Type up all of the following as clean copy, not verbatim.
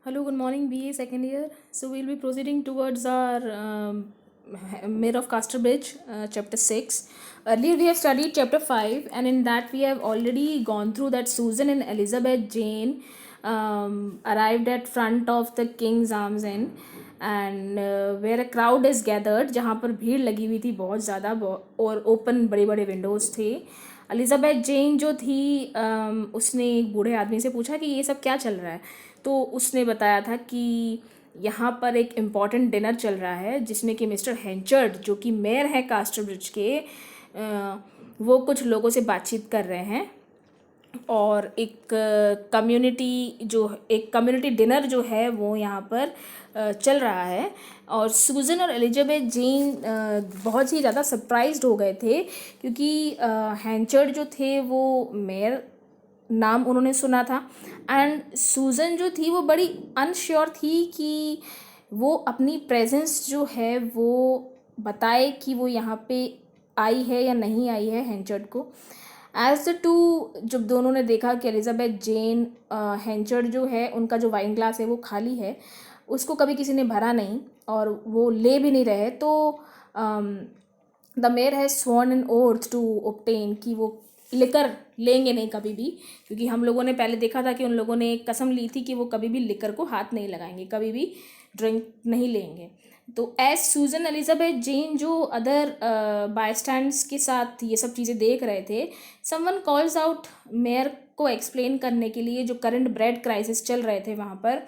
Hello, good morning, BA second year. So we'll be proceeding towards our Mayor of Casterbridge, chapter 6. Earlier we have studied chapter 5, and in that we have already gone through that Susan and Elizabeth Jane arrived at front of the King's Arms Inn, and where a crowd is gathered, जहाँ पर भीड़ लगी हुई थी बहुत ज़्यादा, और open बड़े बड़े विंडोज़ थे. एलिजाबेथ जेन जो थी उसने एक बूढ़े आदमी से पूछा कि ये सब क्या चल रहा है. तो उसने बताया था कि यहाँ पर एक इम्पॉर्टेंट डिनर चल रहा है जिसमें कि मिस्टर हेंचर्ड जो कि मेयर है कास्टरब्रिज के, वो कुछ लोगों से बातचीत कर रहे हैं, और एक कम्युनिटी डिनर जो है वो यहाँ पर चल रहा है. और सूजन और एलिजाबेथ जेन बहुत ही ज़्यादा सरप्राइज्ड हो गए थे क्योंकि हैंचर्ड जो थे वो मेयर नाम उन्होंने सुना था, एंड सूजन जो थी वो बड़ी अनश्योर थी कि वो अपनी प्रेजेंस जो है वो बताए कि वो यहाँ पे आई है या नहीं आई है हैंचर्ड को. एज द टू जब दोनों ने देखा कि एलिजाबेथ जेन हैंचर्ड जो है उनका जो वाइन ग्लास है वो खाली है, उसको कभी किसी ने भरा नहीं और वो ले भी नहीं रहे, तो the mayor has sworn an oath to obtain कि वो लिकर लेंगे नहीं कभी भी, क्योंकि हम लोगों ने पहले देखा था कि उन लोगों ने एक कसम ली थी कि वो कभी भी लिकर को हाथ नहीं लगाएंगे, कभी भी ड्रिंक नहीं लेंगे. तो एज सूजन एलिजाबेथ जेन जो अदर बायस्टैंड्स के साथ ये सब चीज़ें देख रहे थे, समवन कॉल्स आउट मेयर को एक्सप्लेन करने के लिए जो करंट ब्रेड क्राइसिस चल रहे थे वहाँ पर.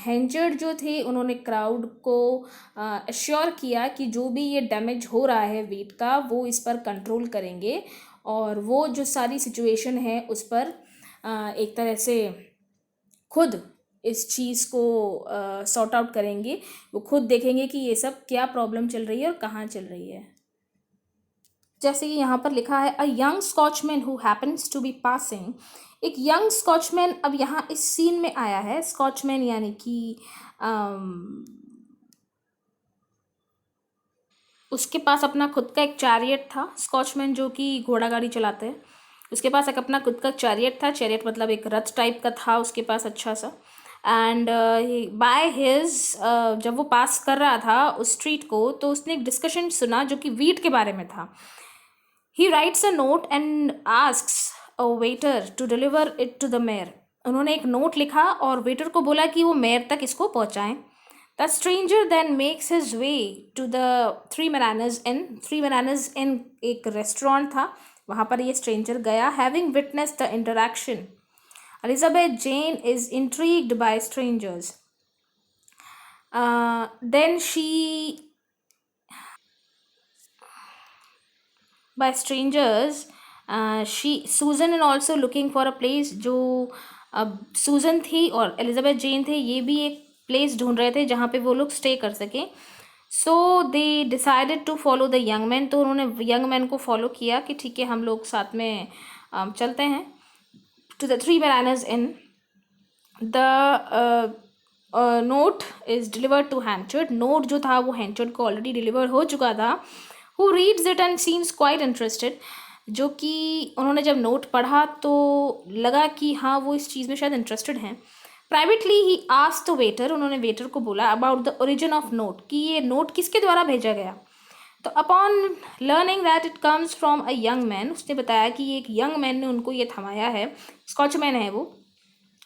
हैंचर्ड जो थे उन्होंने क्राउड को अश्योर किया कि जो भी ये डैमेज हो रहा है वीट का वो इस पर कंट्रोल करेंगे, और वो जो सारी सिचुएशन है उस पर एक तरह से खुद इस चीज़ को सॉर्ट आउट करेंगे. वो खुद देखेंगे कि ये सब क्या प्रॉब्लम चल रही है और कहाँ चल रही है. जैसे कि यहाँ पर लिखा है, a young Scotchman who happens to be passing. एक यंग स्कॉचमैन अब यहाँ इस सीन में आया है. स्कॉचमैन यानी कि उसके पास अपना खुद का एक चैरियट था. स्कॉचमैन जो कि घोड़ा गाड़ी चलाते हैं, उसके पास एक अपना खुद का चैरियट था. चैरियट मतलब एक रथ टाइप का था उसके पास, अच्छा सा. एंड बाय हिज जब वो पास कर रहा था उस स्ट्रीट को, तो उसने एक डिस्कशन सुना जो कि वीट के बारे में था. He writes a note and asks a waiter to deliver it to the mayor. उन्होंने एक नोट लिखा और वेटर को बोला कि वो मेयर तक इसको पहुंचाएं. The stranger then makes his way to the three mariners inn. Three mariners inn एक रेस्टोरेंट था, वहाँ पर ये स्ट्रेंजर गया. Having witness the interaction, Elizabeth Jane is intrigued by strangers. Then she by strangers, Susan and also looking for a place. जो सूजन थी और एलिजाबेथ जेन थे, ये भी एक प्लेस ढूंढ रहे थे जहाँ पे वो लोग स्टे कर सकें. So they decided to follow the young man. तो उन्होंने यंग मैन को फॉलो किया कि ठीक है हम लोग साथ में चलते हैं. To the three mariners inn. The note is delivered to Henchard. Note जो था वो हैंचर्ड को ऑलरेडी डिलीवर हो चुका था. Who reads it and seems quite interested. जो कि उन्होंने जब नोट पढ़ा तो लगा कि हाँ वो इस चीज़ में शायद इंटरेस्टेड हैं. Privately he asked the waiter. उन्होंने वेटर को बोला about the origin of note, कि ये नोट किसके द्वारा भेजा गया. तो upon learning that it comes from a young man, उसने बताया कि ये एक यंग मैन ने उनको ये थमाया है. स्कॉचमैन है वो.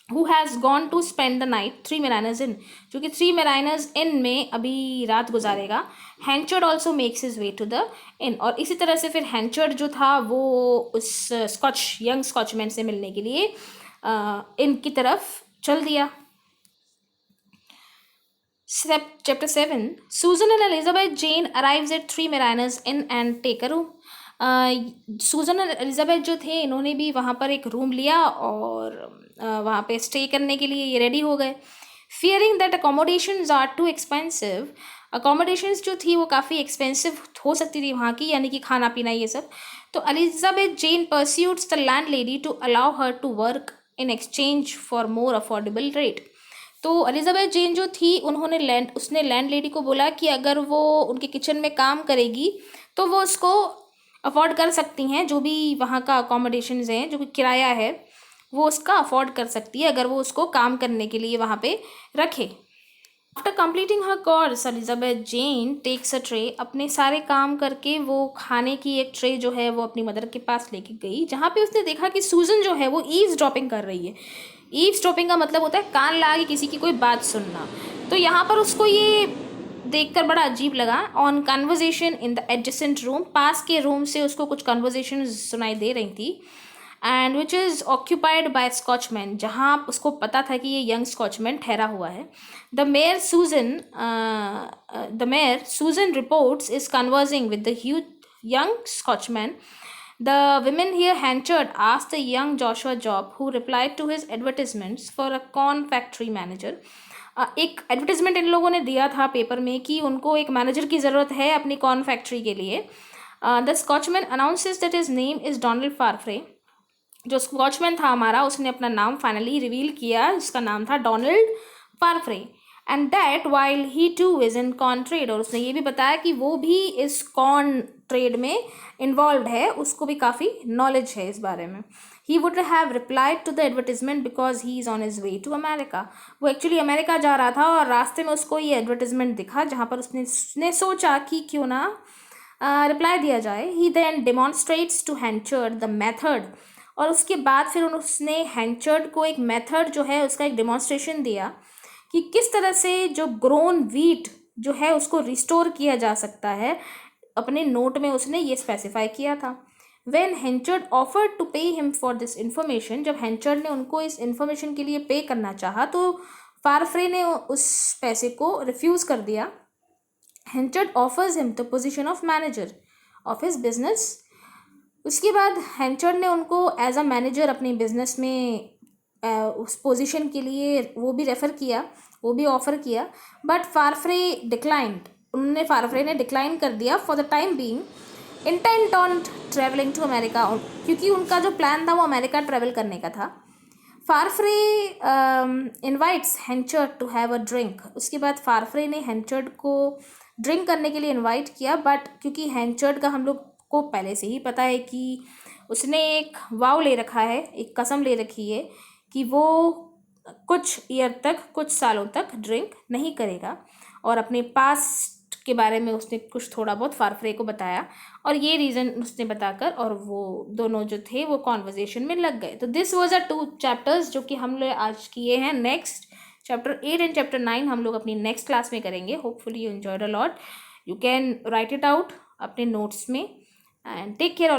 Who has gone to spend the night three mariners inn, जो कि थ्री मेराइनर्स इन में अभी रात गुजारेगा. Henchard also makes his way to the inn. और इसी तरह से फिर हैंचर्ड जो था वो उस यंग स्कॉचमैन से मिलने के लिए इन की तरफ चल दिया. Chapter 7. Susan and Elizabeth Jane arrives at Three Mariners Inn and take a room. सूजन और एलिजाबेथ जो थे इन्होंने भी वहाँ पर एक रूम लिया और वहाँ पे स्टे करने के लिए ये रेडी हो गए. Fearing that accommodations are too expensive. Accommodations जो थी वो काफ़ी एक्सपेंसिव हो सकती थी वहाँ की, यानी कि खाना पीना ये सब. तो Elizabeth Jane pursuits the landlady to allow her to work in exchange for more affordable rate. तो एलिजाबेथ जेन जो थी उसने लैंड लेडी को बोला कि अगर वो उनके किचन में काम करेगी तो वो उसको अफोर्ड कर सकती हैं, जो भी वहाँ का अकोमोडेशंस हैं, जो कि किराया है वो उसका अफोर्ड कर सकती है अगर वो उसको काम करने के लिए वहाँ पे रखे। After completing her course Elizabeth Jane takes a tray. अपने सारे काम करके वो खाने की एक ट्रे जो है वो अपनी मदर के पास लेके गई, जहाँ पे उसने देखा कि सूजन जो है वो ईव्स ड्रॉपिंग कर रही है। ईव्स ड्रॉपिंग का मतलब होता है कान लगा के किसी की कोई बात सुनना। तो यहाँ पर उसको ये देखकर बड़ा अजीब लगा। On conversation in the adjacent room, पास के रूम से उसको कुछ कन्वर्जेशन सुनाई दे रही थी। And which is occupied by Scotchman, जहाँ उसको पता था कि ये यंग स्कॉचमैन ठहरा हुआ है। The mayor Susan reports is conversing with the young Scotchman. The women here Hanchard asked the young Joshua Job, who replied to his advertisements for a corn factory manager. एक एडवर्टिजमेंट इन लोगों ने दिया था paper में कि उनको एक manager की ज़रूरत है अपनी कॉर्न फैक्ट्री के लिए. The Scotchman announces that his name is Donald Farfrae. जो स्कॉचमैन था हमारा उसने अपना नाम फाइनली रिवील किया, जिसका नाम था Donald Farfrae. And that while he too is in corn trade, और उसने ये भी बताया कि वो भी इस कॉर्न ट्रेड में इन्वॉल्व है, उसको भी काफ़ी नॉलेज है इस बारे में. He would have replied to the advertisement because he is on his way to America. वो एक्चुअली अमेरिका जा रहा था और रास्ते में उसको ये एडवर्टिजमेंट दिखा, जहाँ पर उसने सोचा कि क्यों ना रिप्लाई दिया जाए. ही देन डेमॉन्स्ट्रेट्स टू हैंचर्ड द मेथड, और उसके बाद फिर उसने हैंचर्ड को एक मेथड जो है उसका एक डेमॉन्स्ट्रेशन दिया कि किस तरह से जो ग्रोन वीट जो है उसको रिस्टोर किया जा सकता है. अपने नोट में उसने ये स्पेसिफाई किया था. When Henchard offered to pay him for this information, जब हैंचर्ड ने उनको इस इंफॉर्मेशन के लिए पे करना चाहा तो फारफ्रे ने उस पैसे को रिफ्यूज़ कर दिया. Henchard offers him the position of manager of his business. उसके बाद हैंचर्ड ने उनको एज अ मैनेजर अपने बिजनेस में उस पोजीशन के लिए वो भी रेफ़र किया, वो भी ऑफ़र किया. बट फारफ्रे डिक्लाइंड, फारफ्रे ने डिक्लाइन कर दिया for the time being intent on travelling to America, क्योंकि उनका जो प्लान था वो अमेरिका ट्रैवल करने का था. Farfrae invites Henchard to have a drink. उसके बाद फारफ्रे ने हैंचर्ड को ड्रिंक करने के लिए इनवाइट किया. बट क्योंकि हैंचर्ड का हम लोग को पहले से ही पता है कि उसने एक वाव ले रखा है, एक कसम ले रखी है कि वो कुछ सालों तक ड्रिंक नहीं करेगा. और अपने पास्ट के बारे में उसने कुछ थोड़ा बहुत फारफ्रे को बताया, और ये रीज़न उसने बताकर और वो दोनों जो थे वो कॉन्वर्जेशन में लग गए. तो दिस वॉज अ 2 चैप्टर्स जो कि हम लोग आज किए हैं. नेक्स्ट चैप्टर 8 एंड चैप्टर 9 हम लोग अपनी नेक्स्ट क्लास में करेंगे. Hopefully you enjoyed a lot. You can write it out अपने नोट्स में. And take care.